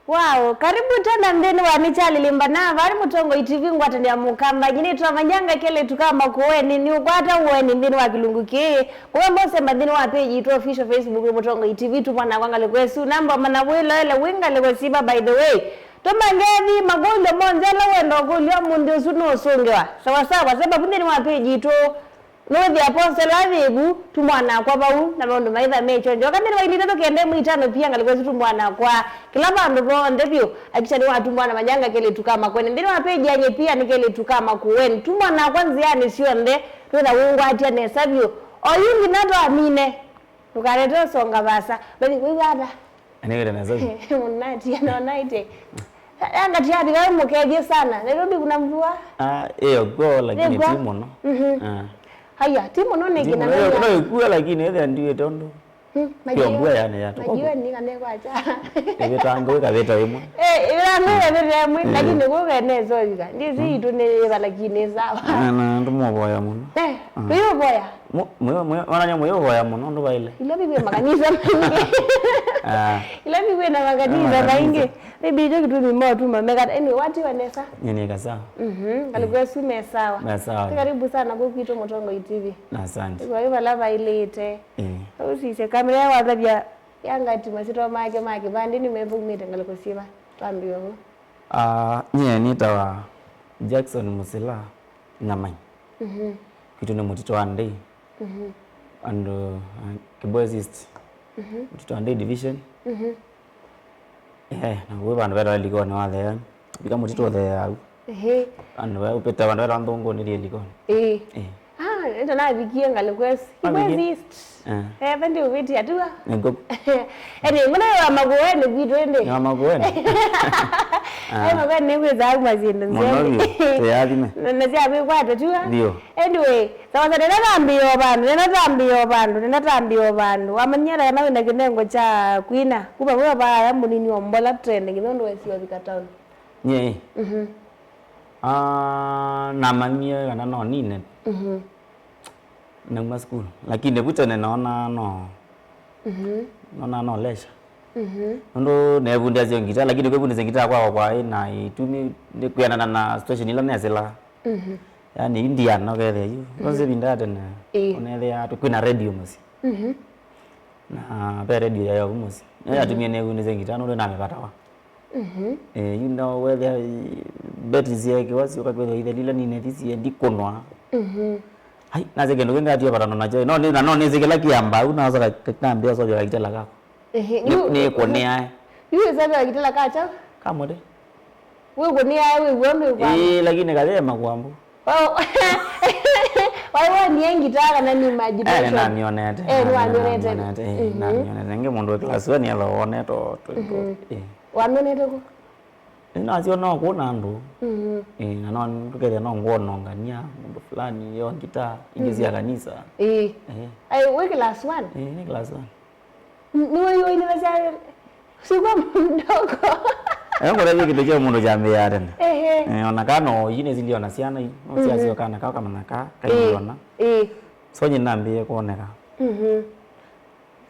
Wow, karibu tena ndeni wa michali limbana vari mutongo ITV ngwatani ya mukamba nyini tuwamanyanga kele tukama kuweni ni ukwata uweni ndeni wa kilunguki kuwe mbose mbadini wa page ito official Facebook mutongo ITV tupana kwanga lekwesu namba manawilo ele winga lekwesiba by the way toma ngevi magolo monzela wendo kulio mundi usunu usungewa sawa sababu ndeni wa page ito no the apostle avigu tumwana kwa bau na maundu maitha mechonjo kamera wailita tokende mwitano pia ngalikwesu tumwana kwa kila bandu bonde bio akishani watu mwana manyanga kele tukama kwene ndino wapeji anye pia nikele tukama kuweni tumwana kwanziani sionde tuweza wungu atia nesabio oyungi nato amine tukareto songa basa bani kuiwada anigere nazabi munati anaonaite anga tiadi kwa mukeje sana Nairobi kuna mvua go lakini timo no haya timo no negi na no kuwa lakini edhe ndiye tondo majua yani ya toko majua ni kane kwacha ebe tango ikabeta imwe ibera imwe lakini kukenezo ika ndizi itune balakini sawa na ndumo boya muno biyo boya mwana moyo boya muno ndo baile ila bibi makanisa ila bibi na makanisa bainge bibi jo kitu mimo tu mameka anyway wati wanesa nyene kasa kalikuwa sume sawa karibu sana kwa kitu mutongo ITV asante kwa hiyo lava ilete usise kamera ya wadabya yanga timasito make bandi ni mevu mite ngaliko siba tambiyo nye nitawa Jackson Musila Ngamai kitu ne mutito ande and Kiboys East mutito ande division na wewe bandu bera liko na wale bika mutito the au and wewe upeta bandu bera ndongo ni liko ito na bikie ngalikwesi Kiboys East bandi ubiti atua nego mbona wa magoene bitu ende ya magoene magoene kweza mazinda nzembe teyadime nazia bikwata tuwa ndio anyway sawa ninatambiyo bandu amanyera nawe na kinengo cha kwina kuba bwa ba yamunini ombola trend ngindo wesiwa bikatown nye na manie kana no nine na school lakini butane naona no lesha ndo nebundi zio ngita lakini kwa bundi zingita kwa na itumi kuyana na situation ila nezela yani India no kele yu konse bindate na onele ya tukuna radio musi na be radio ya musi ya tumie ne bundi zingita ndo na mepata wa you know whether betri yake wasi kwa ile lila ni netisi ndikonwa hai naze gendo ngati para no nacho no ni zikela kiamba unaanza kutambia sojo kitela kako ni konea yule sabe kitela kacha kamode wewe konea wewe uone kwa lakini kalema kwambo wao ni ngitaka na ni majibu na mionete na mionete nge mundu class 1 yalo one to wa mionete ko na sio no kuona ndo na no tukele no ngono ngania mundu fulani yo ngita ingezia kanisa ai wewe class 1 ni class 1 ni wewe university sikuwa mdogo ngora hivi kitu cha mundu jambe yare onakano yine ziliona siana no siasio kana kama naka kaiona so nyinambie kuoneka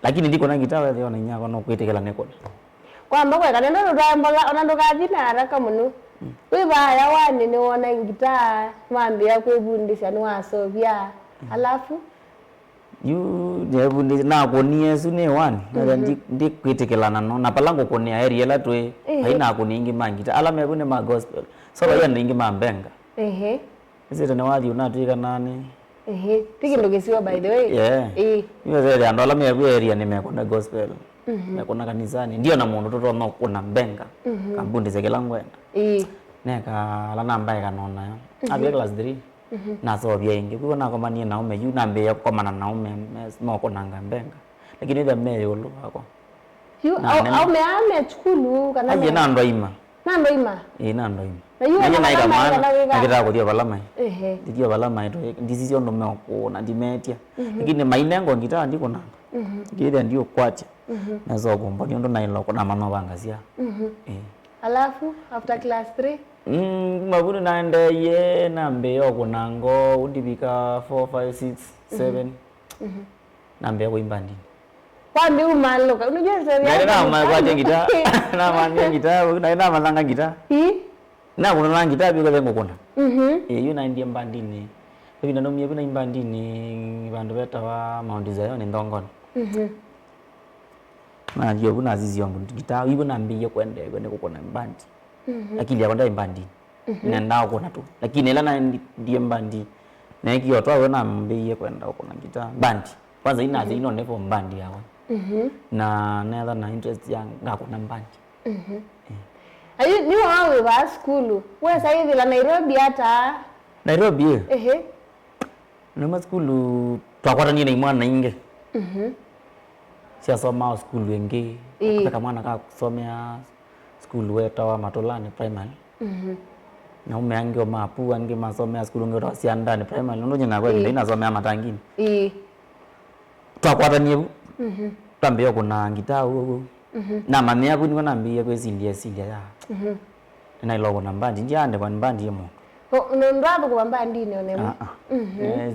lakini ndiko na ngitawe leo na nyako no kwitikela neko kwamba kwa kanendo rwambola onandoka thina haraka muno wibaya wani ni wona ngita mwambia kwebundisha ni wasobia alafu yu nebundi na konie sune wani ndi kwitikelana no na palango konia area la twe haina koningi mangita ala mebune ma gospel so ya ndingi mambenga isete ne wadi unatwika nani tikindo kisiwa by the way hiyo zile ando ala mebu area nimekona gospel nekona kanisani ndio na mundu toto no kuna mbenga kambundi zekelangwenda neka ala namba kanona yo abia class 3 na so bia ingi kwa na kama ni naume yu nambe ya kwa mana naume moko nanga mbenga lakini ile meyo lo ako yu au me ame skulu kana aje nando ima nando na yu na kama na kita ko dia balama dia balama ito decision ndo meko na dimetia lakini mainengo ngita ndiko na kile ndio kwacha na zo gombo ndo na ilo na mano bangazia alafu after class 3 mabuni naende ye nambe yo kunango undibika 4 5 6 7 nambe ko imbandi Kwa mbi umaloka. Unajua story yako. Na kwa gitaa. Na mania gitaa, na malanga gitaa. Na kuna gitaa biko bengo kona. Yuna ndiye mbandini. Hivi na nomye kuna mbandini bandu beta wa Mount Zion ndongoni. Na ndio kuna azizi yangu gitaa ibo nambiye kwende kukona mbandi. Lakini ya kwenda mbandi. Nenda kona tu. Lakini ela na ndiye mbandi. Na hiyo tu aona nambiye kwenda kukona gitaa bandi. Kwanza inazi ino nevo mbandi yawe. Na nether na interest yang ngakona mbandi. Ayu ni wawe wa skulu. Wewe sasa hivi la Nairobi hata Nairobi. Noma skulu twakwata ni mwana inge. Sia soma skulu inge. Kaka mwana ka kusomea skulu weta wa Matolani primary. Na umeange wa mapu ange masomea skulu ngero sia ndani primary. Ndo nyina kwa ile inasomea matangini. Twakwata ni tambio kuna gitaa huko. Na mami yangu ni wanambia kwa silia ya. Na ilo kuna mbandi njande kwa mbandi yemo. Ndo hapo kwa mbandi ni onemo.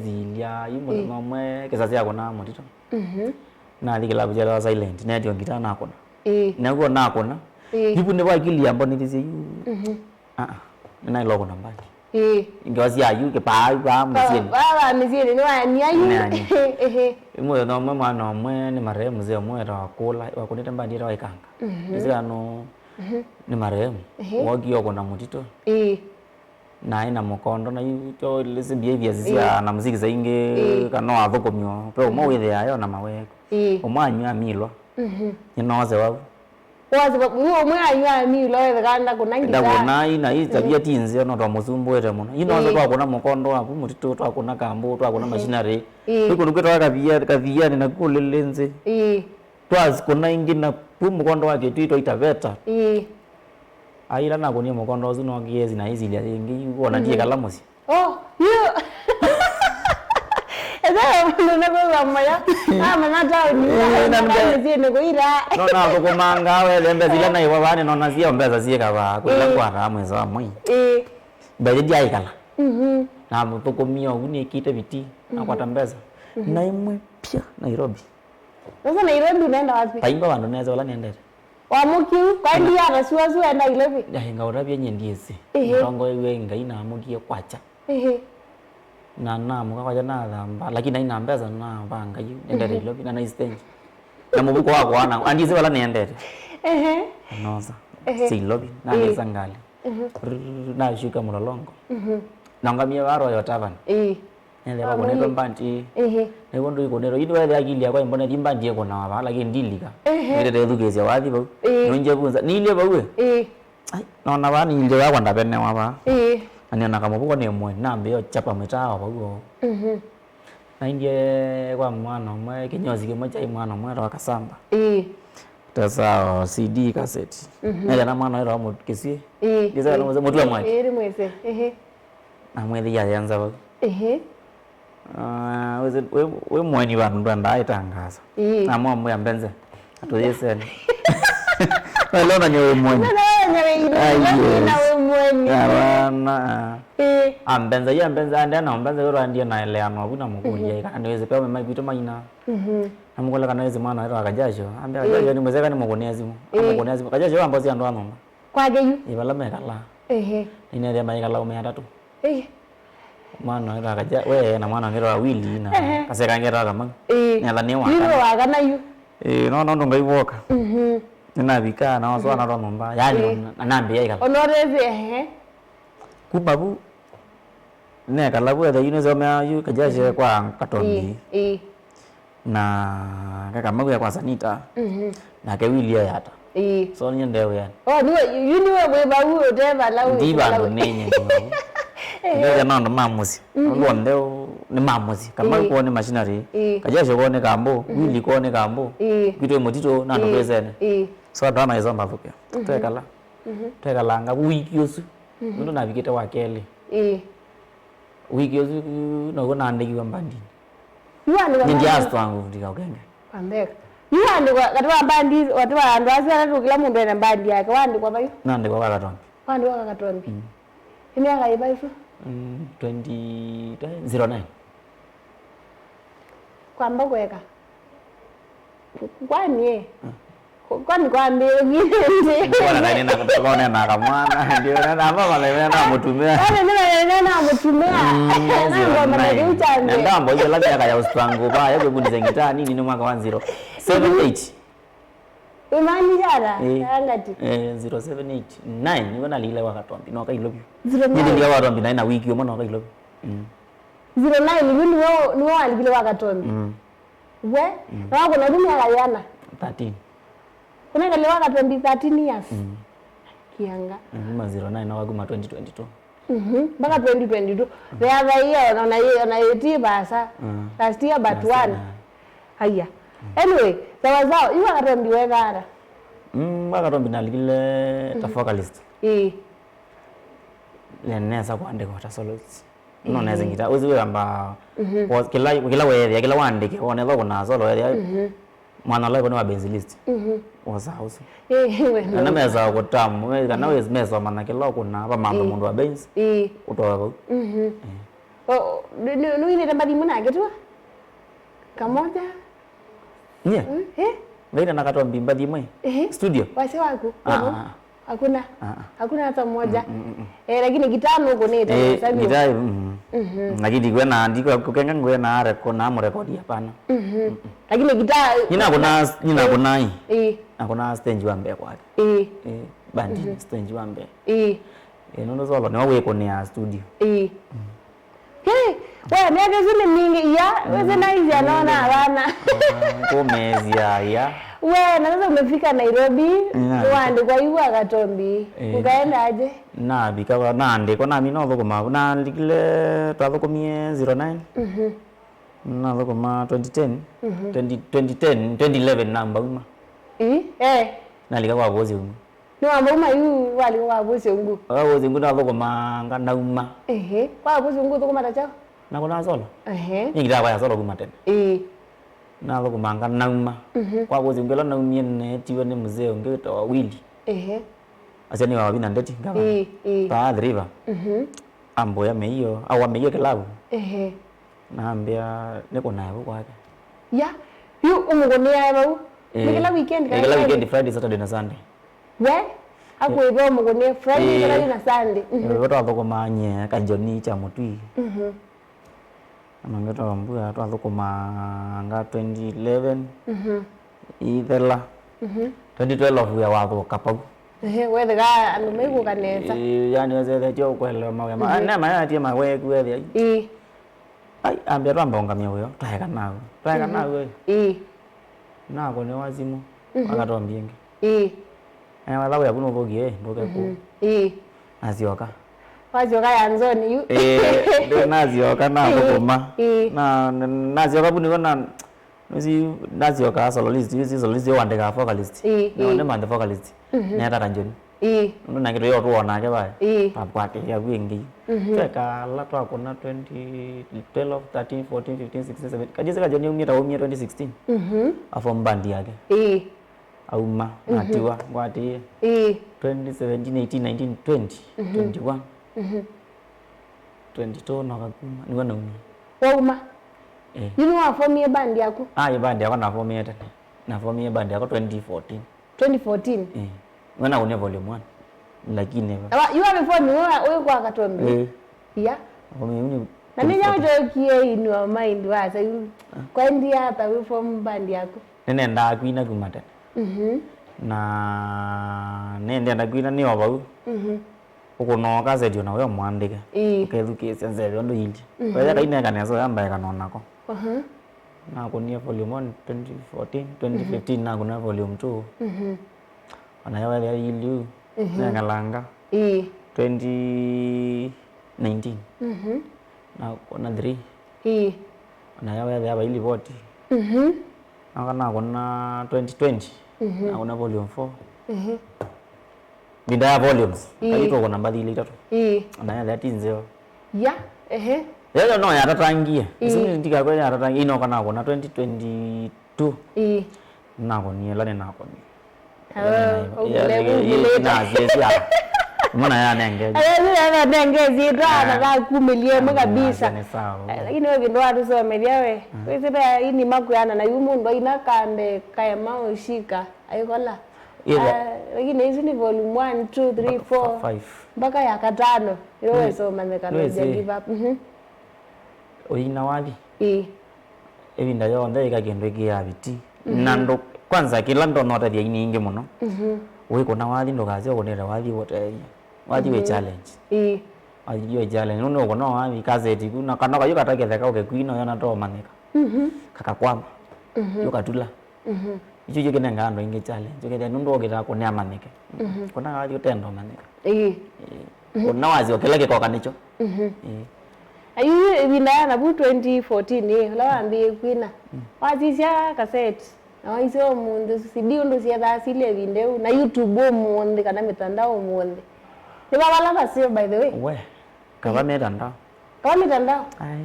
Zilia yumo mwe kisasi yako na motito. Na likila bujala silent na ndio gitaa nako na. Na kwa nako na. Hibu ne wakili ambo ni tisi yu. Na ilo kuna mbandi. Ingawazi ayu ke pa mzee. Baba mzee ni ayu. Mwe no mama no mwe ni marehemu mzee mwe ra kola wakunita mbandi ra waikanga. Nizira no ni marehemu. Wagio kuna mutito. Na ina mukondo na yuto lese behavior zisia na muziki zainge kano athokomyo pe mo withe ayo na maweko. Omwanyu amilwa. Inoze wao. Wazi uwo mwe anywa milo wethe kanda kuna ngira. Ndabona ina itabia tinze no ndo musumbuete muno. Inoze kwa kuna mukondo apu mutito twa kuna kambo twa kuna machinery. Kuko kwetwa kavia ni nakulelenze. Twas kuna ingina pu mukondo wake twito itaveta. Aira na kunia mukondo uzu no giezi na hizi ile ingi uko na die kalamusi. Yo. Eza ndo kwa maya. Na tao ni na mzee ko ira. No na ko manga we lembe zile na iwa bane no na zia mbeza zie kaba ko kwa ramwe za mwi. Baje dia ikala. Na mutoko mio uni kite biti na kwa tambeza. Na imwe pia Nairobi. Sasa Nairobi unaenda wapi? Paimba wandu neza wala niendete. Wamukiu kwa ndia rasuazu enda Nairobi. Ndahinga urabye nyendiese. Rongo iwe ngai na mugie kwacha. Na muka kwacha na thamba lakini ina mbeza na banga yu endete Nairobi na stage. Na mubuko wako wana andize wala niendete. Noza. Si lobby na ngesangali. Na shuka mulolongo. Na ngamia waro yo tavan. Nele ba koneto mbandi. Ne bondo ikonero idwa ya akili yakwa mbona dimbandi yako na waba lakini ndilika. Nile edukezia wathi bau. Nonje bunza nile bawe. Ai nona bani nile yakwa ndabene waba. Ani na kama buko ne mwe nambe yo chapa metawa bau. Na indie kwa mwana mwe kinyozi kimoja mwana mwe wa kasamba. Tasa CD cassette. Nile na mwana ro mo kesie. Ndiza no mo mutwa mwe. Mwese. Na mwe ya yanza bau. We mweni vanhu ndaitangaza na mambo ya mbenze atoyeseni lona nyewe mweni na ambenza ya mbenza ande na mbenza ro andie na eleano abuna mukulia ikana weze pewa mai vitu maina na mukola kana weze mwana ro akajasho ambe akajasho ni mwezeka ni mukonezi mu akajasho ambazi ando amama kwa geyu ibala mekala ina ya mai kala ume atatu mwana ira kaja we na mwana ngero awili na kaseka ngero kama nyala ni waka niro waka na yu no ndo ngaivoka nina bika na wazo na ro nomba yani anambe ya ikala onoreze kubabu ne kala bu da yune zoma yu kaja je kwa katombi na kaka magu ya kwa sanita na ke wilia yata so nyendewe yani ni yuni we babu oteva lawo ndiba ndo nenye ndio ndo mamuzi ndeo ni mamuzi kama ko ni machinery kajesho ko ni kambo wili ko ni kambo kitu motito na ndo presene so drama hizo mbavuke tekala nga wiki yosu ndo na bikete wa kele wiki yosu no ko nande kiwa mbandi ni just wangu ndika ukenge pambeka yuandi kwa katwa mbandi watwa ndo asana kila mundu ena mbandi yake wandi kwa bayo nande kwa katombi wandi kwa katombi imiaka ibaifu 2009 kwamba kweka kwani kwani Kwa nani na kutoka na kamwana ndio na mama na mutumia. Na mutumia. Ndio mboje labda kaya ustangu ba yeye bundize ngita nini ni mwaka 10789. Imani jara ngati 0789 niona lile wakatombi no kailo byo. 09 ndio watombi na wiki yo mwana kailo. 09 ni wao alikile wakatombi. We na wako na dunia kayana 13. Kuna kale wakatombi 13 years. Kianga. 09 na waguma 2022. Mpaka 2022. The other year na yeti basa. Last year but one. Haya. Anyway, zao iwa katombi wegara. Wakatombi nalikile ta vocalist. Lenesa kuandika ta soloist. No neza ngita uziwe amba kila wewe kila wandike oneva kuna solo ya mwana live ni wa benzilist. Wasa house. Na meza kutamu kana wezi meza maana kila kuna ba mambo mundu wa benz. Utoa. Oh, ni ile mbadi muna getu. Kamoja. Nye. Wewe na katoa mbadi mwe. Studio. Wase wako. Hakuna hata mmoja. Lakini gitano huko ni tena gitaa lakini kwena andiko kukenga ngwena are kona mrekodi hapana. Lakini gitaa nina kuna akona stage wambe kwake. Bandi stage wambe. Nono solo ni wawe kone studio. Wewe miaka zile mingi ya wewe na hizi anaona bana. Komezi ya. Wewe na sasa umefika Nairobi, uande kwa hiyo akatombi. Ukaenda aje? Na bikawa nande kona mimi no thukuma na likile twathukumie 09. Na thukuma 2010. 2011 namba uma. Na likawa bozi uma. No amba yu wali wa bozi ungu. Bozi ungu na thukuma ngana uma. Kwa bozi ungu thukuma ta chao. Na kuna solo. Ngira kwa solo kuma tena. Na thukuma ngana uma. Kwa bozi ungu na umie ne tiwe ni mzee ungu to wawili. Asani wa wabina ndeti ngaba. Ta driver. Ambo ya meio au ameio klabu. Naambia niko naye kwake. Ya. Yu umugonia bau. Kila weekend kila weekend Friday Saturday na Sunday. We akweba umugonia Friday Saturday na Sunday. Watu athukuma kanjoni cha mutui. Amangeta wambua athukuma nga 2011. Ithela. 2012 we wathuka pau. Wewe ga anumego kanesa. Yani wazee jo kwele mawe. Na maya tie mawe kwele. Ai ambia twambonga mia huyo. Twaheka nawe. Na ko ne wazimu. Akatombinge. Wala ya kuno bogie ndoke ku. Azioka. Wazioka ya nzoni yu. Ndio nazioka na kukoma. Na nazioka buni kona Nusi nazioka soloist wandeka vocalist. Na mande vocalist. Neta kanjoni. Ndo nangiro yo tuona ke ba. Papwate ya wingi. Cheka la twa kona 2012 13 14 15 16 17. Kajise kanjoni umia 2016. Afom bandi yake. Auma atiwa ngwati 2017 18 19 20 21 22 na kakuma ni wana umi wauma yinu wa formie bandi yako bandi yako na formie tena na formie bandi yako 2014 wana une volume 1 lakini you have formie wewe kwa katombe ya uni na nini ujokie in your mind wasa kwa ndia hata wewe form bandi yako nene nda kuina kumata na nende ndakwina ni obau ukono kaze dio na we mwandika kethukie sense ndo hindi kwa kaina kana so yamba kana nako na kunia volume 1 2014 2015 na kuna volume 2 ana yawa ya ilu na kalanga 2019 na kuna 3 ana yawa ya ili vote na kuna 2020 na kuna volume 4 binda volumes kalito kuna mbadili tatu na that is zero ya leo no ya tatangia isini ndika kwa ya tatangia ino kana kuna 2022 na koni lane na koni na sisi Mbona ya nenge? Ya nenge zidra na kumilie kabisa. Lakini wewe ndo watu sio mediawe. Wewe sasa hii ni makuyana na yumu ndo inakande kaya mao shika. Ayikola. Lakini hizi ni volume 1 2 3 4 5 mpaka ya katano. Wewe so manekano give up. Oina wapi? Evinda yonde ikagendo ya biti. Nando kwanza kila ndo nota dia ini inge muno. Wewe kuna wathi ndo kazi ukonera wathi wote. Wathi we challenge. Wathi we challenge nuno kuna wathi kazeti kuna kana kayo kataketheka ukekwino yona to manika. Kaka kwamba. Yokatula. Icho yake nanga ndo inge challenge. Yokete nundo ogera kunya manike. Kuna wathi utendo manika. Kuna wathi okeleke kwa kanicho. Ayu binda na bu 2014 la ambi kwina. Wazisha cassette. Na hizo mundu CD ndo sia asile video na YouTube mundu kana mitandao mundu. Ni baba la sio by the way. We. Kaba mitandao. Kaba mitandao. Ai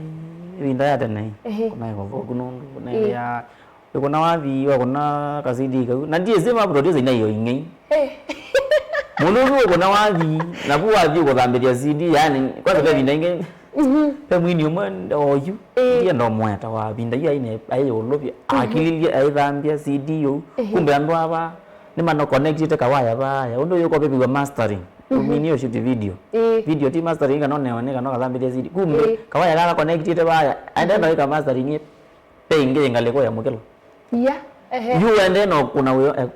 binda ya tena hii. Kuna hivyo kunundu kuna ya kuna wathi wa kuna kasidi na ndiye sema producer ina hiyo ingei. Mundu kuna wathi na bu wathi kuthambiria CD yani kwanza kwa binda ingei. Pe mwini umwenda oyu ndiye ndo mweta wa binda yu aine ayo lobya akililie aithambia CD yu kumbe andu aba ni mano connected kawaya baya undo yuko pepi wa mastering mwini yo shoot video ti mastering kana neoneka no kathambia CD kumbe kawaya kaka connected baya ende ndo ika mastering pe ngire ngaleko ya mukelo yu ende no kuna wewe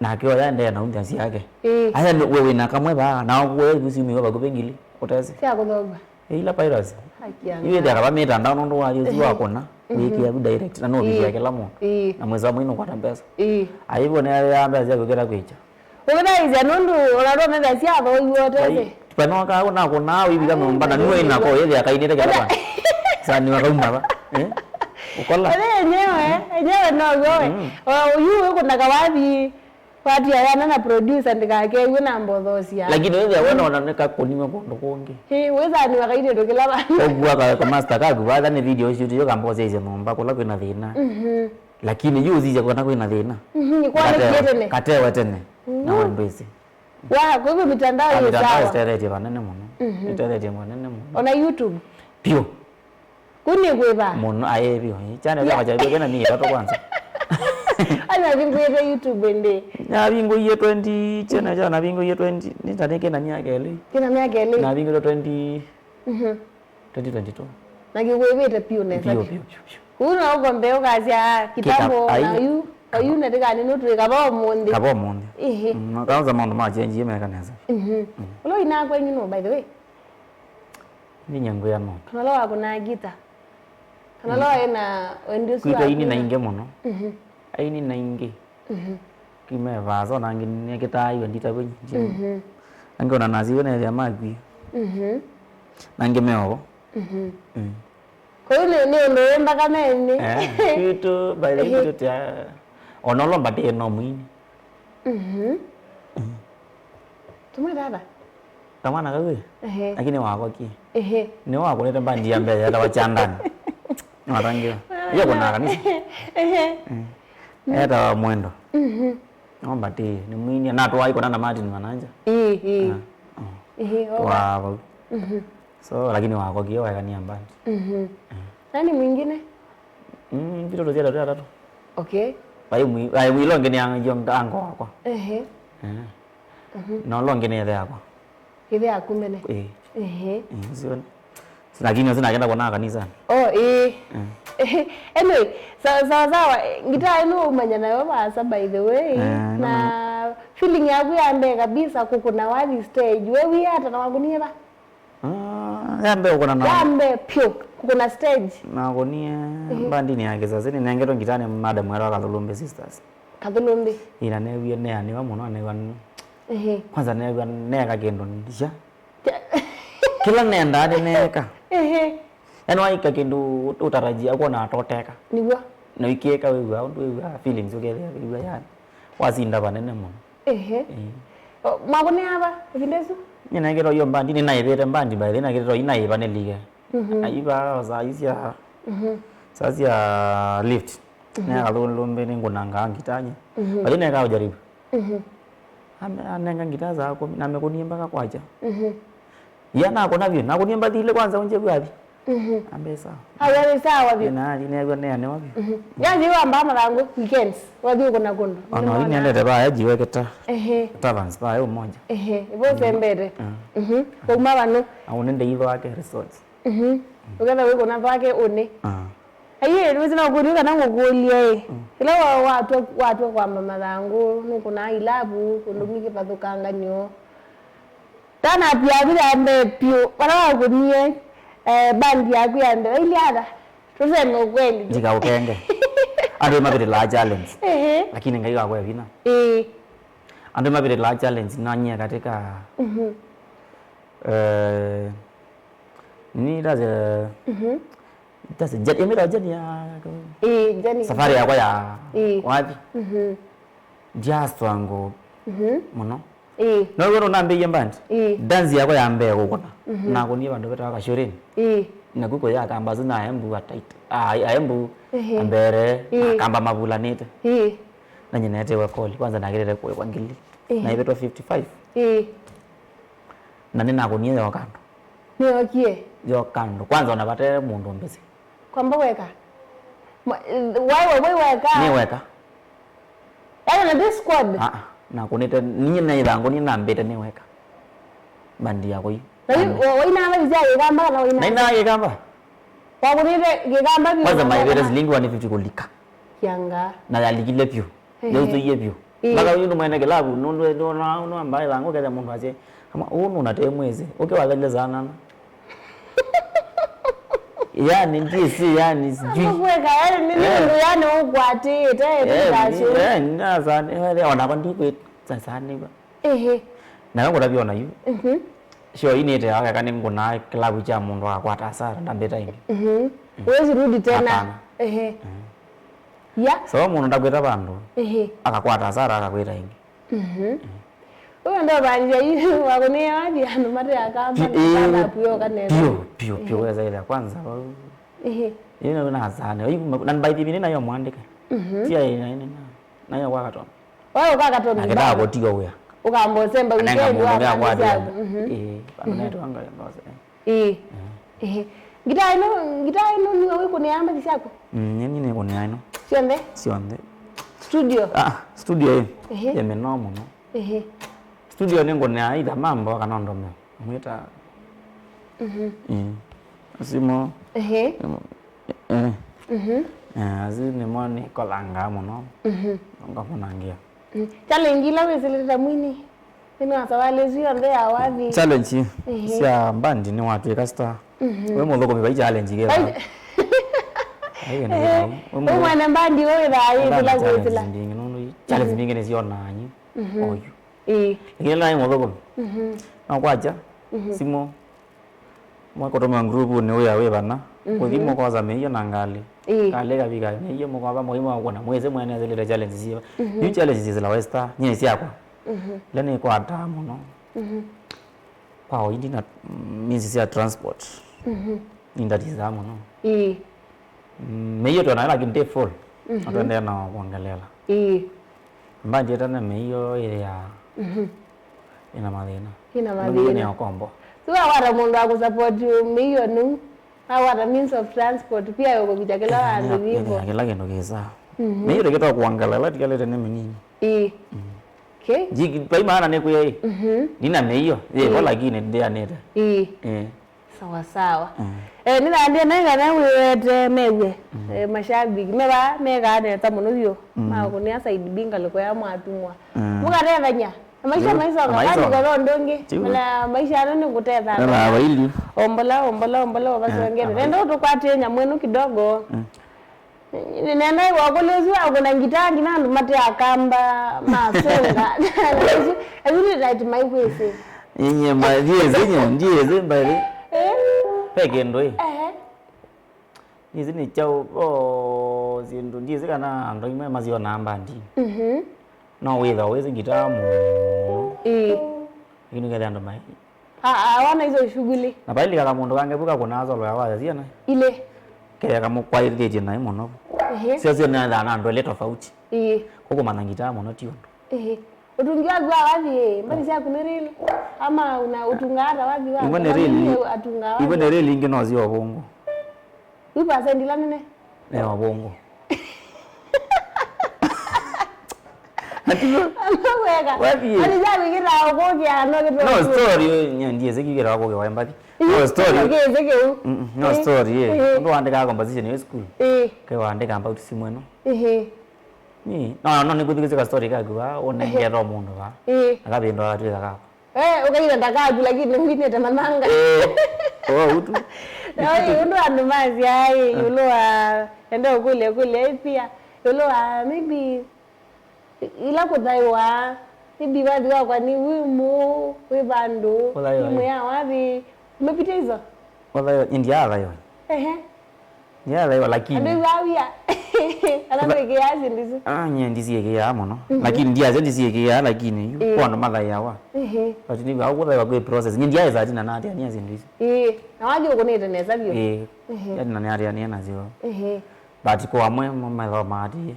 na kio ende na umtansi yake aya wewe na kamwe ba na wewe kusimi wa bakupengili utasi sia kudogwa ila virus iwe dara ba mitandao ndo wa yuzi wako na wiki ya direct na no biya kila mo na mweza mwino kwa pesa aibo ne ya mbaza kugera kwicha ukena iza nundu olaro na sia abo yote pano ka na ko na wibi kama mbana niwe ina ko yeye akainire kala sani wa kaumba ba ukola enyewe no go uyu kuna kawathi watu yana na producer ndikake yuna nambothosia lakini wewe wana neka kunima kondo konge weza ni wakaide ndokela ba ogwa ka master ka gwa ni video shoot yo kamboze ize nomba kola kwina thina lakini yu zije kona kwina thina kwani katewa tene na wambese wa kwa hivyo mitandao hiyo sawa sterete banene muno sterete banene muno ona YouTube pio kuni kweba muno aye pio channel ya majabu kana ni rato kwanza ana bingo ya YouTube ende na bingo ye 20 chena jana bingo ye 20 nitateke na miaka ile kina miaka ile na bingo 20 2022 na kiwebete pio nesa pio una ugombeo kazi ya kitambo na yu ayu na dega ni notu kaba omonde kaanza mambo ma change yeme kaneza ulo ina kwa nyino by the way ni nyango ya no kana lo kuna gita kana lo ina wendusu kwa ini na inge muno aini na inge kime vazo na ngine kitai wendita kwenye angona naziwe na ya magwi na ngemeo kwa hiyo ni ndo mpaka nene kitu by the kitu tia onolo mbate no mwini tuma dada tamana kawe lakini wako ki ni wako ni tambandi ya mbele ya wachandani narangi hiyo kuna kanisa eta mwendo mbate ni mwini na to aiko na Martin Mananja wow so lakini wako ki wa kania mbandi nani mwingine vitu ndo zia tatu okay ai mwilonge ni ango wako no longe ni yako hivi akumene sio lakini sina kwenda kwa kanisa anyway sawa ngita ino umanya nayo basa by the way na feeling yangu yambe kabisa kukuna wali stage wewe hata na wagunia ba yambe uko na yambe pio kuna stage na wagunia bandi ni yake sasa ni nangero ngitane madam era Kadhulumbi sisters Kadhulumbi ina newe ne ani wa muno ne wan kwanza ne ka kendo ndisha kila nenda neka yani waika kindu utarajia kuona atoteka nigwa na ikieka wewe feelings ugethe wewe yani wazinda banene muno magone aba vindesu nyina ngero yo mbandi ni naibete mbandi by then ngero inaiba ne lige aiba za isia sasa lift na Kadhulumbi ni ngunanga ngitanye bali neka ujaribu anenga ngita zako na mekonie mpaka kwacha yana kona vyo na kunie mbadile kwanza unje kwapi ambe sawa hawe sawa vyo na ni ne wapi yaji wamba malango weekends wathi kuna kundu ana ini ende ba yaji weketa tavans ba yo moja ibo sembere kuma bano aunende ivo ake resorts ukatha wiko na vake une aye nimesema kuruka na ngokulie ila watu kwa mama zangu nikuna ilabu kundumike pathukanga nyo tana pia bila ambe pio wala kunie bandi yaku yande ile ada tuseme ukweli jika ukenge ando mabire la challenge lakini ngai kwa vina ando mabire la challenge nanye katika ni daze daze jet emira jet ya jani safari yako ya wapi just wangu muno no gono nambe yembandi dance yako ya mbe gukona na kuni bandu beta kashoreni na guko ya kamba zina embu atait embu ambere kamba mabulanete na nyinete wa koli kwanza nagirere kwa ngili na ibeto 55 na nina kunie yo kando ni okie yo kando kwanza unapata mundu mbezi kwamba weka wewe weka ni weka na this squad na kunita ninyi na idango ni nambete ni weka bandi yako yi waina abaza yegamba na waina na yegamba wakunite yegamba bi kwanza maibere zilingi 150 kulika yanga na yalikile pyo yozo yepyo baka yunu mwene kelabu no ambaye lango keza mundu aje kama unu natemweze wazalezana yani ndisi yani sijui kweka yani nini yani ukwatite ndacho ndazane wale wanabandi kwe sasane ba na ngo ndabiona yu sio inete aka kane ngona klabu cha mundu akwata sara ndambeta ine wezi rudi tena ya so mundu ndakweta bandu akakwata sara akakweta ine uyo ndo banja yiyo wakone wadi anu mate akamba na puyo kanene pio weza ile kwanza yeye na hazane na mbaiti bini na yo mwandika tia ina na yo wakato wewe ukakato ni akida akotiga uya ukambo semba weekend wa bana neto anga yose gita ino ni wewe kone amba disako nini ne kone ino sionde studio studio yemenomo no studio nengo ne aida mambo akanondomo mwita asimo azine moni kolanga muno ngakunangia challenge la weseleta mwini ina sawale zio ande awathi challenge sia mbandi ni watu ekasta we muthoko me challenge ge we mwana mbandi wewe dai bila kwetila challenge nyingine sio nanyi oyu lakini na muthoko na kwacha simo mwakotoma group ni we bana kuthimo kwa zameyo na ngali kale kabiga niyo mko hapa muhimu wako na mweze mwana zile challenge ziwa ni challenge zile westa nyesi yako lene kwa tamu no kwa hindi na means ya transport inda dizamu no meyo to na lakini full atende na kuangalela mbanje tena meyo ile ya ina madina ni okombo tuwa wara mundu akusupport meyo nu awara means of transport pia yuko kujakela wandu vivo kila kendo kesa meyo reketa kuangalela tikale tene menini okay jiki pai maana ne kuya nina meyo kwa lakini ndia neta sawa sawa nina ndia nanga na wete mewe mashabiki mega neta muno byo mako ni side binga liko ya mwatumwa mukarevanya maisha ngani kwa ndonge mala maisha nani kutetha na waili ombola basongere nenda utukwate nyamwenu kidogo nenda wakolezi wako na ngitangi nandu mate akamba masenga azuri right my way say yenye mbadiye ndiye mbali peke ndoi ni chao zindu ndiye kana ndo ime maziwa namba ndi no witha wezi ngitamu lakini kale ando mai hawana hizo shughuli na bali kama mundu wange buka kunazo lo yawa ziana ile kaya kama kwa ile je nayo mono sio na ndo le tofauti huko mana ngitamu no tiondo utungiwa gwa wapi mbali sia kunirili ama una utungara wapi wapi Ibo nerili atunga wapi Ibo nerili inge no zio bongo Ipa sendi la nene ne wa bongo Amaweka wapi ani jabi kira okokia no story ndiye zekikira wako kwa mbati no story no story ndo andika composition ya school kai waandika about simu eno ni no nikuthikizika story kagwa onengera mundu ba akabindo atwika kapa ukaira ndakabu lakini ngine tamananga utu Ai ndo andumazi ai yuloa endo kule pia yuloa maybe ila kudaiwa maybe wazi kwa ni wimu wibando imu ya wazi umepita hizo wala india yo ya leo lakini ndio wawia anapeke yazi ndizo ndizi yake ya mono lakini ndia ndizi yake ya lakini kwa mala yawa but ni wa kwa kwa process ndia za tina na ndia ndizi na waje uko nete neza bio ya na ndia ni na zio but kwa mwe mama madi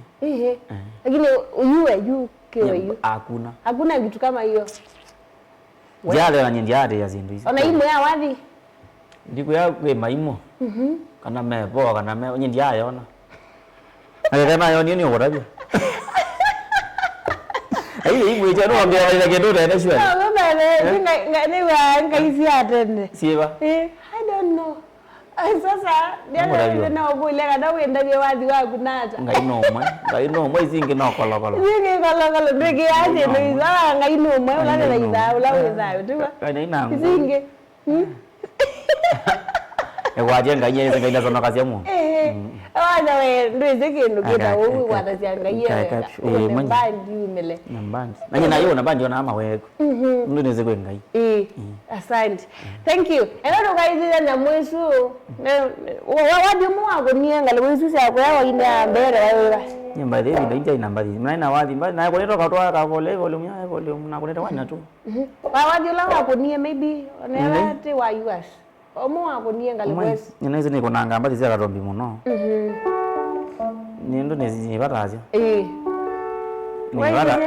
lakini yu kewe hakuna vitu kama hiyo jale na ndia ya zindu hizo ona imu ya wazi ndiko ya kwe maimo kana mepo kana me ndia yona Agakana yoni ni oraje. Ai ibu je no ambia ile kedo da shwa. No baba ngani wa ngaisi atende. Siba. I don't know. Sasa ndio na obule kada wenda bya wazi wa kunata. Ngai no mwe zingi no kolo. Zingi kolo ndege yaje no iza ngai no mwe ula na iza ula weza tu. Kai na. Zingi. Waje ngai zingi zono kazi yamu. Awana we ndweze kindu kita wewe watazianga yeye. Mbandi umele. Mbandi. Nanye nayo na bandi ona ama weko. Ndineze kwengai. Asante. Thank you. Eno kaizira na mwesu. Wadi muwako nienga lwesu sa kwa yawa ina mbere wewe. Nyamba devi ndaija ina mbadi. Mnaina wadi mbadi na koleta katwa ka volume na koleta wana tu. Wadi la wako nie maybe onelate wa US. Omo wako nienga lwesu. Nyeneze niko nanga mbadi zira rombi muno. Niendo nezi bataje. Ni bata.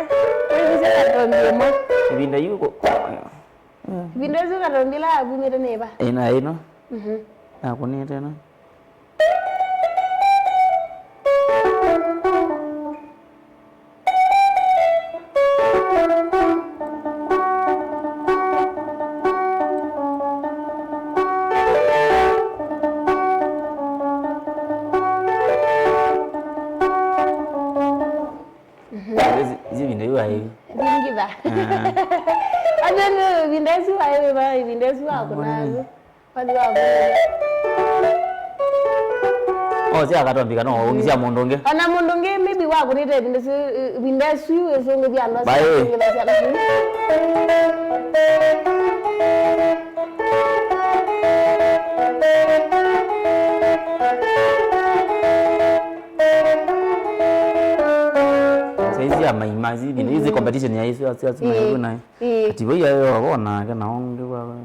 Wewe zira rombi mo. Ibinda yuko. Ibinda zuka rombi la bumete neba. Ino. Na kuni tena. Vinda yu hai. Vingiva. Adene vinda su hai ba vinda su ako nazo. Wadi wako. Si akatombika no ungisia mondonge. Ana mondonge maybe wako nite vinda su esonge bya no. Maimazi bine hizi competition ya hizo asi mayo na ati boya yo wabona kana onge kwa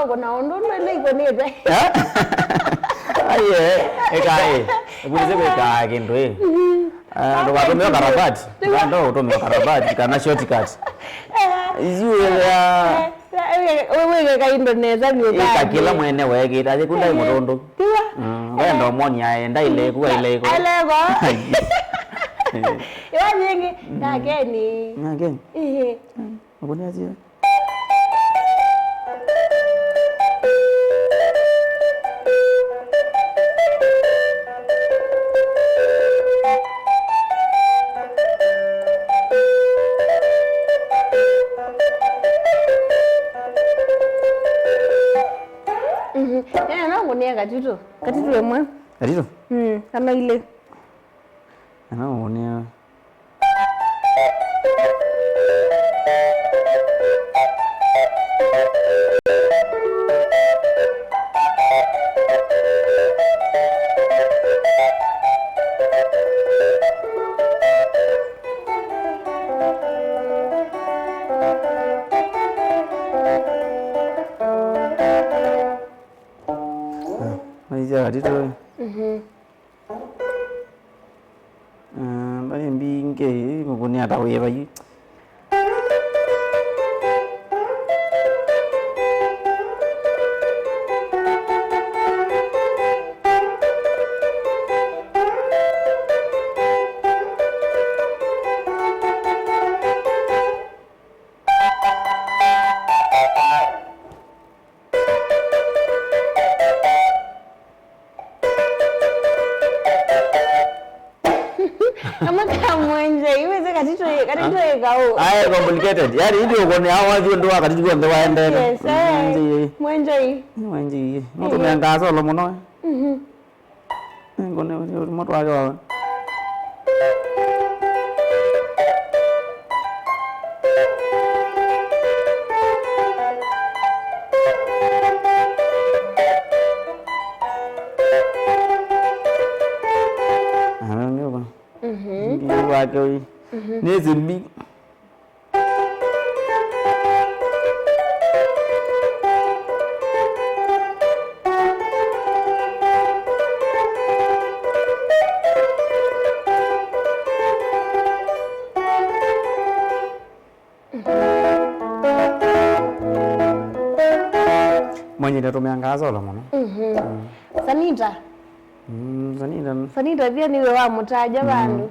Kuna ondono ile iko nete. Aye, ekai. Ebulize kwa kindu ndo watumia karabati. Ndo utumia karabati kana shortcut. Iziwe ya wewe kaindo neza ni uka kila mwene wege itaje kunda mutondo. Wewe ndo monya enda ile kuwa ile iko. Alego. Yo nyingi ngakeni. Ngakeni. Mbona aje? Katito emwe. Katito? Kama ile. Unia. hizi katito bali mbinge mukuni atawe bayi Ay, complicated. Yaani hivi uko ni hao hivyo ndio akatijua ndio waende. Yes, mwenje. Mwenje. Mtu meangaza lo muno. Ngone mtu wake wa. Wake oi. Ni zimbi. Mwenye ndio tumeangaza la mwana. Sanita. Sanita pia niwe wa mutaja bandu.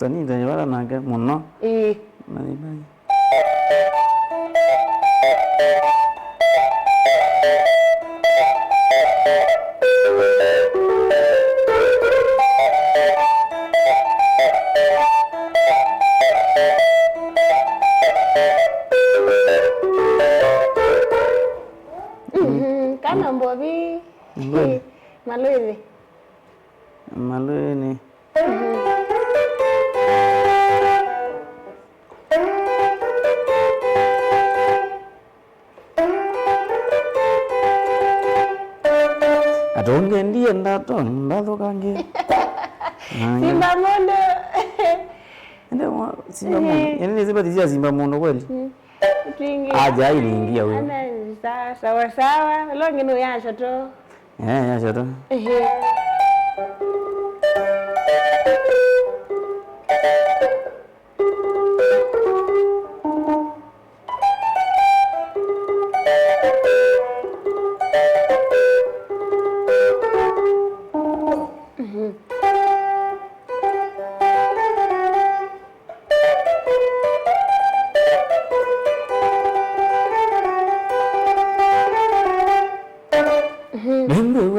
Sanita ni wala nage muno. Bye. Kana mbobi. Malwezi. Malweni. Atonge ndiye ndato kange. Simba mondo. Ndio Simba mondo. Yaani ni zibati Simba mondo kweli? Tingi. Aja iliingia huyo. Ana sawa. Longe no yasha to. Yasha to.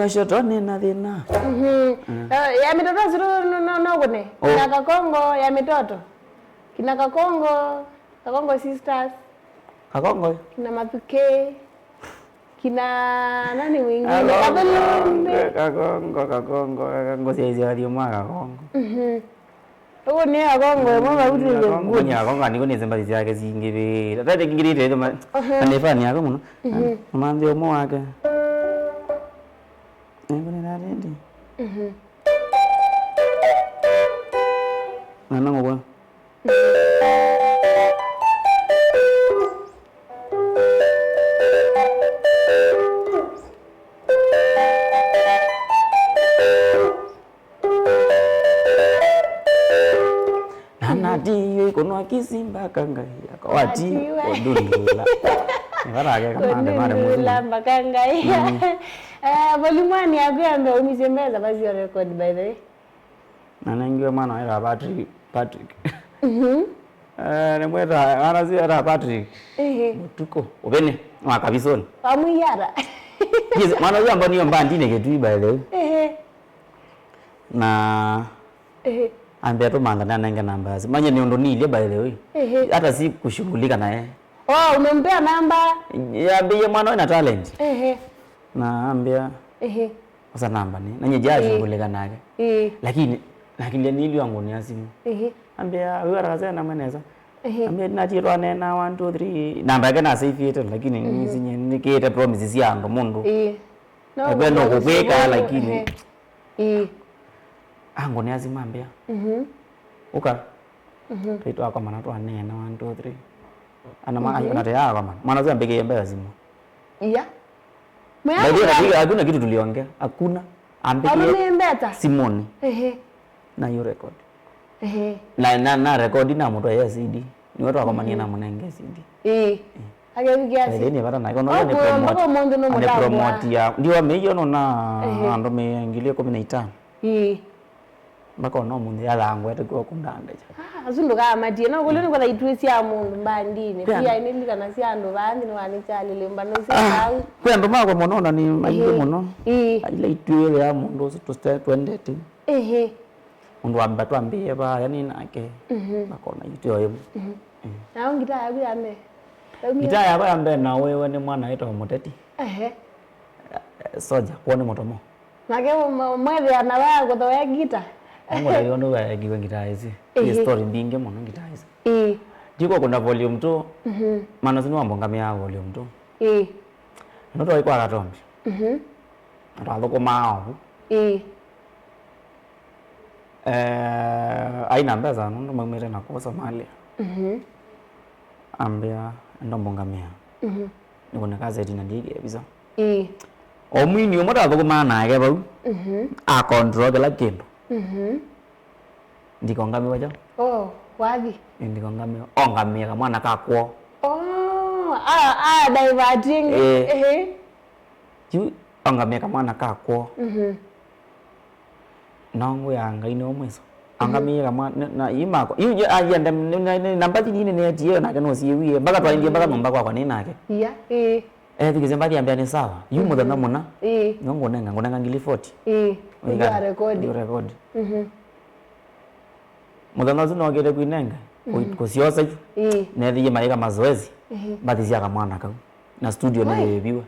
Shotoni na thina. Ya mitoto zuru no gone. Kina Kakongo ya mitoto. Kina Kakongo sisters. Kakongo. Kina Mapike. Kina nani mwingine? Kabelumbe. Kakongo sisi waliomwa Kakongo. Uko ni Kakongo mama utu Kakongo ni Kakongo ni kone zembali zake zingire. Tata kingire ile ma. Anefani yako muno. Mwanzo mo wake. Ngone na rendi. Nanango bwana. Nanadi kono kisimba kanga yakawati odundula. Ngarage kama ndula mbakanga. Volimani agamba umizembeza bazi ya record by the way. Nanangiwe mwana era Patrick. Nemweta arazi era Patrick. Tuko obene mwakabisoni. Pamuyara. Yes, mwana yamba niyo mbandine ketu by the way. Na ambia to manga nananga namba. Manye niondo nile by the way. Hata si kushughulika naye. Oh, umempea namba? Yambie mwana ina talent. Na ambia sasa namba ni nanye jaji shughulika naye. Lakini nili wangu ni asimu. Ambia wewe raza na mweneza. Ambia najirwa nena 1 2 3 namba yake na save yetu lakini nizinye nikete promises yangu mundu. Ndio kukweka lakini ango ni azima ambia. Uka. Tuitwa kwa maana tu anena 1 2 3. Ana maana ya kwa maana. Maana zambege mbele azimu. Iya. Ndio hakuna kitu tuliongea. Hakuna. ambikie mbeta Simoni na hiyo record na record na mtu ya CD ni watu wakomania na munenge CD agebikiasi ni bara na ikono ni promote ya ndio meyo no na ando meingilie 15 bako no mundu ya langwe tukwa kundanda azundo kama tiena kuleni kwa itwisi ya mundu mbandine pia inelika na siando bandi ni wanichali lembano sisau kwendo mako monona ni mayido mono ile itwele ya mundu to start twendete mundu amba twambie ba yani nake bako na ityo yemo na ngita yabu yambe ngita yabu yambe na wewe ni mwana wetu Muteti soja kuone motomo nake mwezi anawa kuthoya gita Ngora yono wa giwe ngita hizi. Hii story mbinge mono ngita hizi. Jiko kuna volume 2. Maana sinu ambongamia volume 2. Noto iko akatombi. Ndo ko mao. Aina mbeza ndo mamere na kwa Somalia. Ambia ndo mbongamia. Nibona kazi eti ndige kabisa. Omwini omoda ko mana ake bau. A control la kendo. Ndikongami wajo wapi ndikongami ongamia mwana kakwo diverting ju ongamia mwana kakwo nongo yanga ino mweso angamia mwana na imako yuje agenda namba nyingine ne atiye na kano siwie mpaka twaingie mpaka momba kwa nini nake tikizemba kiambia ni sawa yu muthana muna nongo nenga ngili 40 record muthana zuno agere kuinenga kusiosa ne thiye maika mazoezi bathisia kama mwana kau na studio ni biwa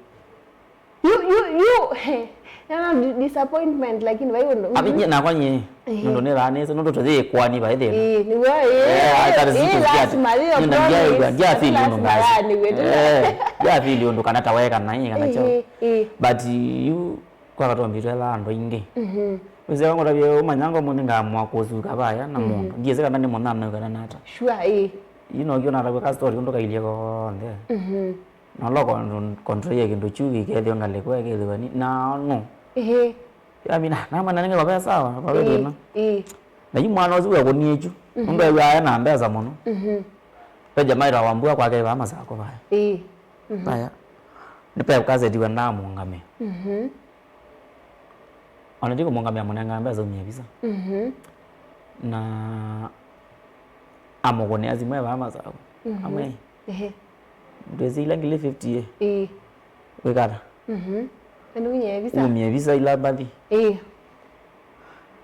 yana disappointment lakini bayo ndo abinye na kwanye ndo ne rane so ndo toze kwani ba ide ni wewe lazima leo ndio feel ndo ngazi ya feel ndo kana taweka na yeye kana chao but you kwa katombira la ndo inge weze wangu tabye manyango muninga mwa kuzuka baya na mundu ngiyeze kana ni monana kana nata sure kiona ra ka story ndo kailie ko nde no loko control yake ndo chuki ke ndio ngale kwa ke bani na no amina na mana ninge kwa sawa kwa wewe na na yu mwana uzuwa ko niechu ndo ya na mbeza mono pe jamaa ra wambua kwa ke ba masako baya baya ni pe kaze diwa na mungame anatiko mungame amonanga mbeza umyebisa na amogone azimwe ba masako amwe ndezi ila ngile 50 wekara ndo nyebisa umyebisa ila badi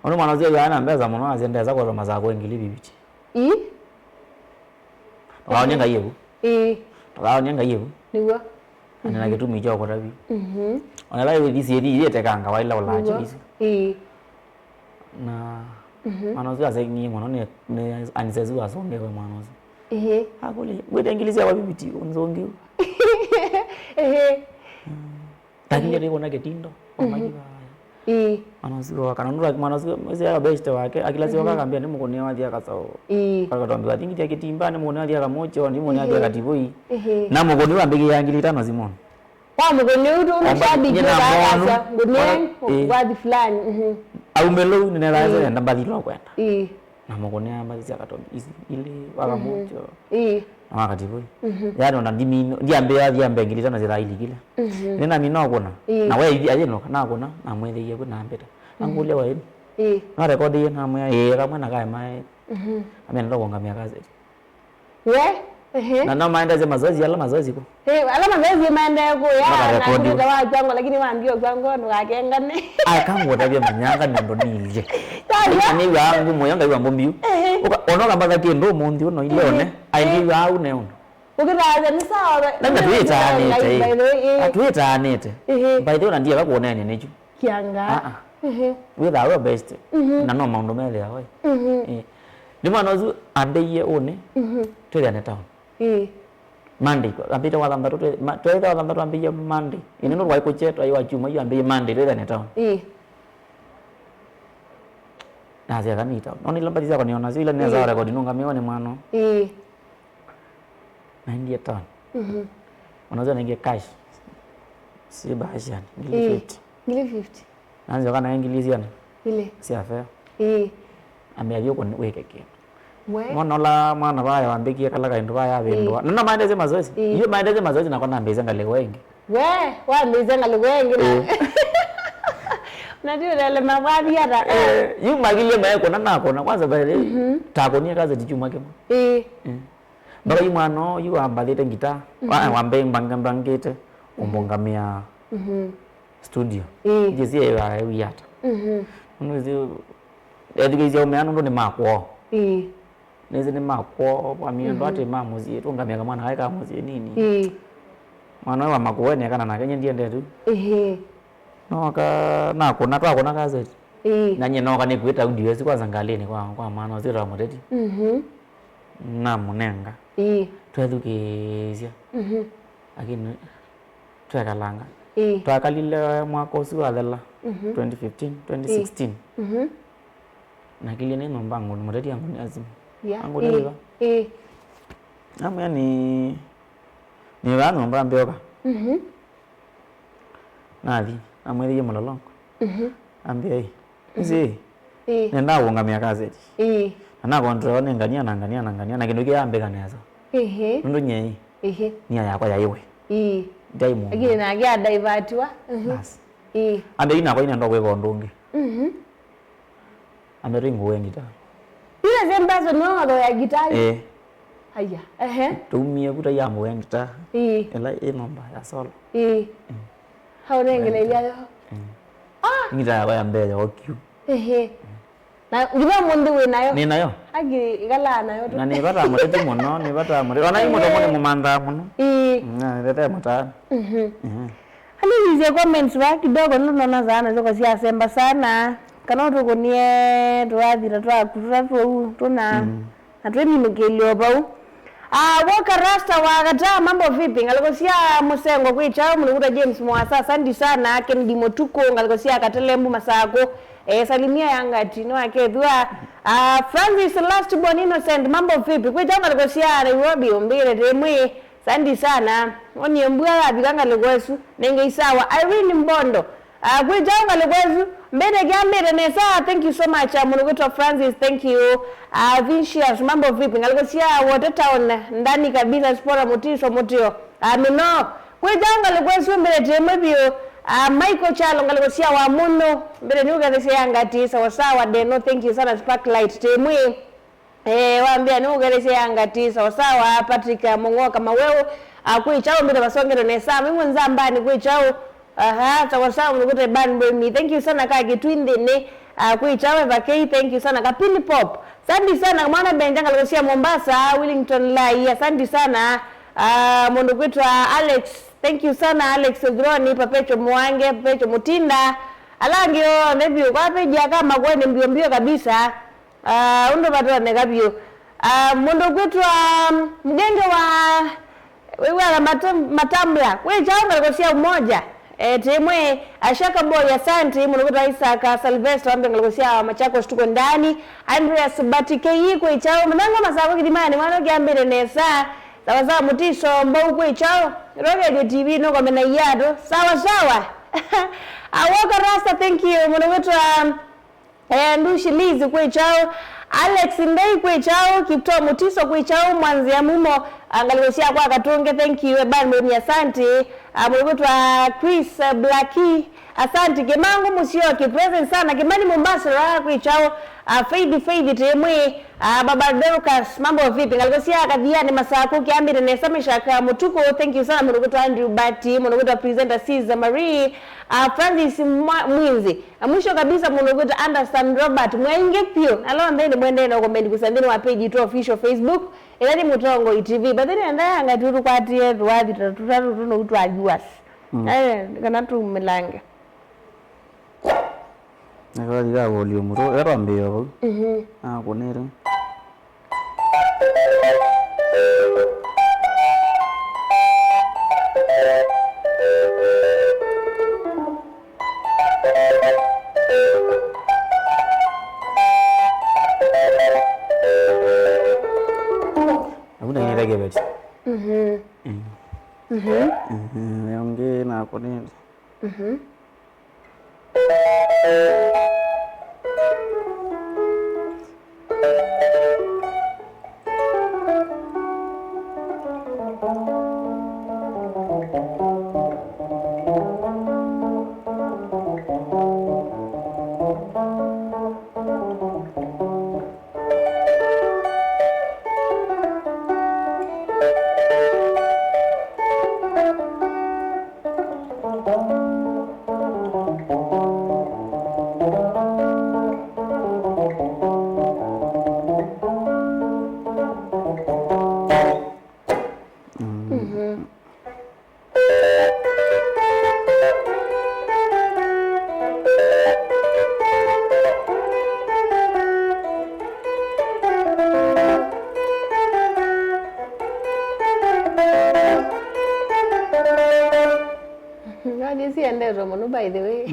ono mwana zio yana mbeza mono azendeza kwa mazako ngili bibichi waonyenga yebu waonyenga yebu niwa ana kitumi cho kwa rabi ona lai disi edi yete kanga waila olaje hizi na mwana zio azengi mono ne anisezu asonge kwa mwana zio akuli wede ingilizi ya wabibiti unzongi takile riko na ketindo omaji baya anaziro kananura manaziro mwezi ya best wake akilazio kakambia ni mukone wathi akasao akatomba tingi ya ketimba ni mukone wathi akamocho ni mukone wathi akatiboi na mukone wambege yangili tano Simon wa mukone uto mshabiki baya ngone wathi fulani au melo ni nelaza enda badilo kwenda na mukone amba akatomba ile wakamocho na wakatiboi yani ona ndimino ndiambe ngili tano zira ili kile nina mino kona na wewe hivi aje no kana kona na mwele yego na mbeta angule wa hivi na record ye na mwe kama na kai mai amena ndo kongamia kazi na maenda ze mazoezi ala mazoezi ko ala mazoezi maenda ko ya na ndio wa kwangu lakini waambio kwangu ndo akengane kama tabia manyanga ndo nilije ni wangu moyo ngai wambo mbiu ono kamba kendo mundi ono ileone aili wau ne ono ukiraza ni sawa na tuita anete by the way ndiye bakuona nene neju kianga with our best na no maundu mele yawe ni mwana zu andeye one twele ne town Monday ambita wala mbato twele wala mbato ambia Monday ineno rwa ko cheto ayi wachuma yu ambia Monday twele ne town na zia kanita noni lambati zako niona zile neza record nunga mione mwana na ingia town unaweza ninge cash si bahasha ngili 50 nanzo kana ingiliziana ile si afa ambia kwa wekeke mwana la mwana baya wambekie kala kaindu baya bendwa nana maendeze mazoezi hiyo maendeze mazoezi na kona mbeza ngale wengi wa mbeza ngale wengi na ndio ile mabadi hata yu magile maye kona nako na kwanza bale takonia kaza tichuma kema baba yu mwana yu ambalete ngita wambe mbangambangete umbongamia studio jezi ya yata unzi education umeana ndo ni makwo neze ni makwo kwa miendo ate mamuzi tungamia kama na ka muzi nini mwana wa makwo ne kana na kenye ndiende tu no ka na kona twa kona kaze na nyeno ka ni kwita audio kwanza ngaleni kwa maana zira mudeti na munenga twethukizia lakini twakalanga twakalile mwaka ucio wa thela 2015 2016 na kile neno mbangu mudeti yangu ni azimu yangu niliva amu yani ni vanu mbambioka nathi amwethie mulolongo ambia izi nenda kuungamia kazi na kontrol ni ngania na kindu kia ambika neza ndu nyei nia yakwa ya iwe daimu agire na gia divertwa ande ina kwa ina ndo kwego ndungi ameringo wengi ta ile zembazo no ndo ya gitari haya tumie kuta ya wengi ta ela inomba ya solo haurengele yayo ngita ya mbele okyu na ngiba mundu we nayo ni nayo agi igala nayo na ni bata mureti muno ni bata mureti ona imo tomo ni mumanda muno na ndete muta hali hizo comments wa kidogo nuna zana zoko sia semba sana kana tukonie twathira twakutura tuna atweni mikelio bau woka rasta wakata mambo vipi ngalikosia musengo kwicha mulikuta James Mwasa sandi sana Kennedy Motuko ngalikosia katelembu masako salimia yanga tino akethwa Francis Last Born Innocent mambo vipi kwicha ngalikosia Nairobi ombire temwe sandi sana oni mbwa abikanga lekwesu nenge isawa Irene Mbondo kwicha ngalikosu mbele gambe nesa thank you so much mulikuta Francis thank you Vincius mambo vipi ngalikosia Watertown ndani kabisa spora mutiso mutio mino kwijanga lekwesu mbele temwe bio Michael Chalo ngalikosia wa muno mbele nyuga these yangati sawa deno thank you sana Sparklight temwe waambia nyuga thise yangati sawa Patrick Mongo kama wewe kwichao mbele basongero nesa mimi nzambani kwichao sawa mulikuta Banboy me thank you sana ka kitwindene kwichawe vakei thank you sana kapili pop asante sana mwana benjanga ngalikosia Mombasa Wellington Lai asante sana mundu kwitwa Alex thank you sana Alex Groni Papecho Mwange Papecho Mutinda alangio nebio kwa peja kama kwene mbio kabisa undo batone kabio mundu kwitwa mgenge wa wewe matambla wewe chao ngalikosia umoja temwe ashaka boy asante mulikuta Isaka Sylvester ambe ngalikosia Machakos tuko ndani Andreas Batikei kwa chao mnanga masako kidimani mwana kiambere nesa sawa mutiso mbau kwa chao Radio TV no komena yado sawa awoka rasta thank you mulikuta Ndushi Lizi kwa chao Alex Ndei kwa chao Kipto Mutiso kwa chao Mwanzia Mumo ngalikosia kwa Katunge thank you Banboy asante mulikuta Chris Blackie asante Kemangu Musyoki present sana Kimani Mombasa kwa chao Fade temwe Baba Dorcas mambo vipi ngalikosia kadhiani masako kiambire nesamesha ka Mutuko thank you sana mulikuta Andrew Bati mulikuta presenter Caesar Marie Francis Mwinzi mwisho kabisa mulikuta Anderson Robert mwenge pio alona ndeni mwende na comment kusandini wa page tu official Facebook elani Mutongo TV badani andaya ngaturu kwatie rwadi tutatu tuno utwajuas kana tu melange nakali ya volume ro era mbio kunere Abuna nirege beti yonge na kunere Romano, by the way.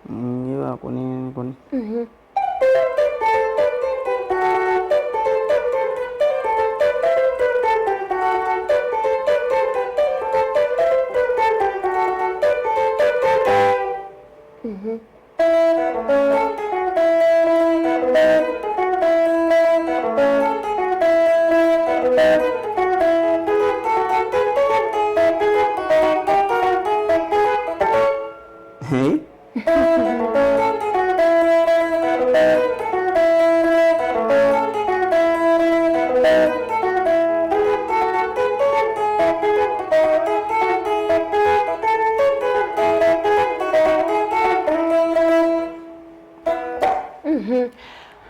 Iya, kuni.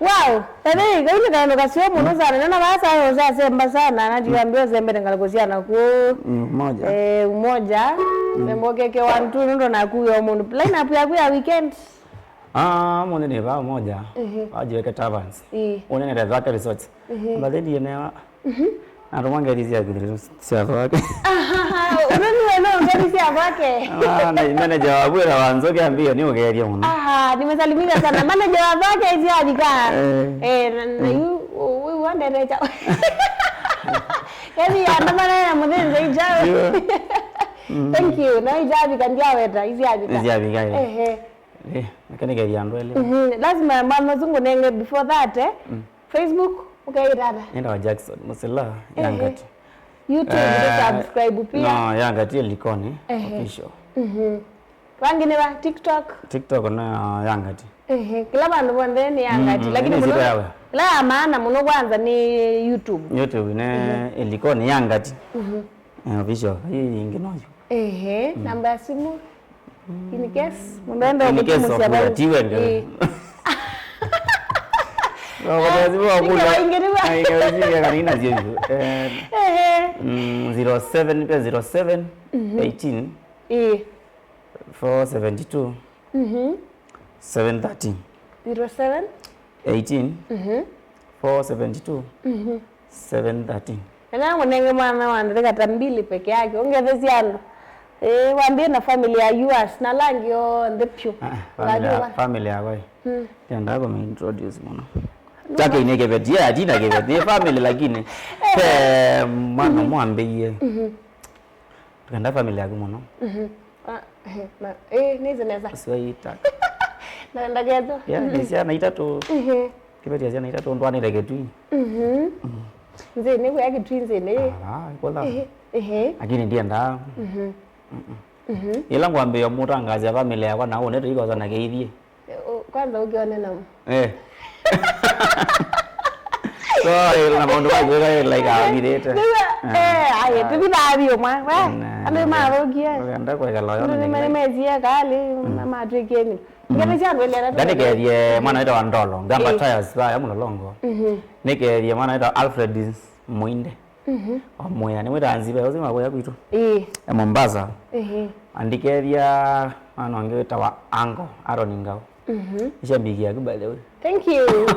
Wow, tadi kau ni kalau kasih munu sana, nana bahasa saya semba sana, na jiambia sembe dengan kusiana ku Umoja. Umoja, sembo keke wantu ndo na ku yo munu plan up ya ku ya weekend. Mune ne ba umoja. Aje ke taverns. One ne da ka resort. Badeli ne na romanga hizi ya gudri siafa wake. Unani wewe ngani siafa wake? Na manager wa bwera wanzo kiambia ni ugeria muno. Nimesalimika sana manager wa wake hizi adika. Na you wonder recha. Yaani andamana ya mudeni zaijao. Thank you. Na ijabi kandia weta hizi adika. Hizi adika. Nakane geria ndwele. Lazima mama zungu nenge before that Facebook okay dada. Nenda wa Jackson Musela Yangati. YouTube subscribe pia. No, Yangati Likoni official. Wangine wa TikTok na Yangati. Kila bandu bonde ni Yangati lakini muno la maana muno kwanza ni YouTube ne Likoni Yangati. Official hii ingenoyo. Namba ya simu in case munaenda kumsiabatiwe ndio. Karina zio 07 18 472 713 07 18 472 713. Na mwanenge mwana wandika hata mbili peke yake ongeze siano. Waambie na familia ya yours na langio ndepyo. Familia yako. Tenda kwa introduce mwana. Take ineke bedia ajina ke family lakini mwana mwambie. Tukanda familia yako mwana. Neza. Swaita. Na ndagezo. Nisia naita tu. Kibetia sia naita tu ndwane leke tu. Nze ne kwa kitu nze ne. Kola. Lakini ndiye nda. Ila ngwambie mutangaza ya familia yako na one riko sana keithie. Kwanza ukione na. So ila maundu wako like amirete. Aye tubibabi omwa. Ame marogia. Anda kwa kaloyo ni mezia kali na matwekeni. Ngene chanwe lera. Dani kerie mwana ita Wandolo, ngamba tires ba ya mulolongo. Nikerie mwana ita Alfred Muinde. Omoya ni mwita anzibe uzima kwa kwitu. Ya Mombasa. Andikeria mwana wange tawa Ango Aaron Ngao. Ishabikia kubale we. Thank you.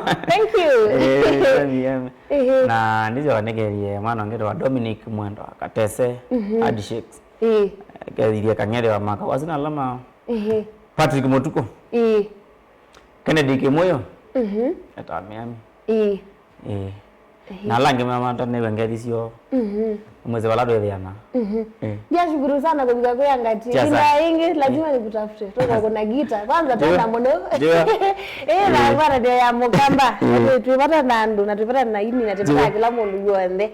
Na ndizo negerie mwana wange tawa Dominic Mwendo akatese Adishakes. Keziria kanyere wa maka wasina alama. Patrick Motuko. Kennedy Kimoyo. etamiami na lange mama tane wengerisio mwezi wala dweana shukuru sana kwa kujua ngati ina ingi lazima nikutafute toka kuna gita kwanza tena mono na bara ndio ya Mukamba tulipata na ndu na tulipata na ini na tulipata kila mundu yonde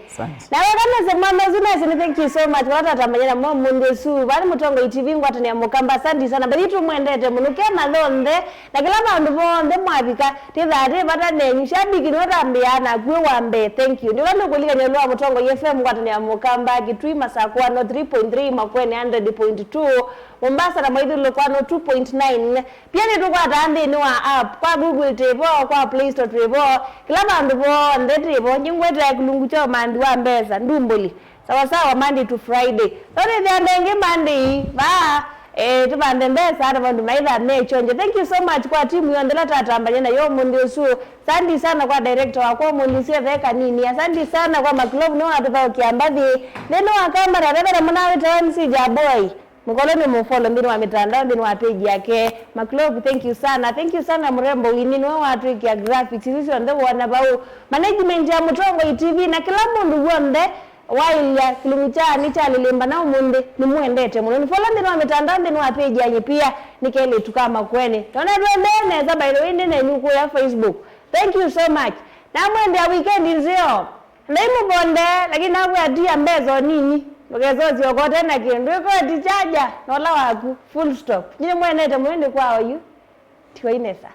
na wakana sema mazuna thank you so much wata tamanyana mo mundu su bali mutongo ITV ngwata ya Mukamba asante sana bali tumwendete munuke na londe na kila bandu bonde mwabika tithari bata nenyu shabiki notambiana gwe wambe thank you ndio kulika nyelwa mutongo FM ngwata ya Mukamba Kitui Masakwano 3.3 Makueni 100.2 Mombasa na Maidhulu kwano 2.9 pia ni tukwata andini wa app kwa Google Table kwa Play Store Table kila bandu bonde Table nyingweta kulungu cho mandi wa mbeza ndumboli sawa Monday to Friday tore ndenge Monday ba tubande mbesa hata bandu maidha nechonje thank you so much kwa timu yondela tatambanya na yo mundu su asante sana kwa director wako mundu seveka nini asante sana kwa maklub no atupa kiambathi neno wa kamera revera munawe MC Jaboy mkoloni mfollow mbinu wa mitandao mbinu wa page yake maklub thank you sana mrembo winini wa watu ya graphics sisi ndio wana bau management ya Mutongo ITV na kila mundu wonde wailya kilumucha nicha lilimba na umunde nimuendete muno nifollow mbinu wa mitandao mbinu wa page yake pia nikele tukama kweni tona twendene za by the way ndene nyuko ya Facebook thank you so much na mwende ya weekend nzio ndaimu bonde lakini nawe atia mbezo nini Mgezo ziokote na kindu kwa tichaja nola waku full stop nyine mwenete mwende kwao yu tiwa inesa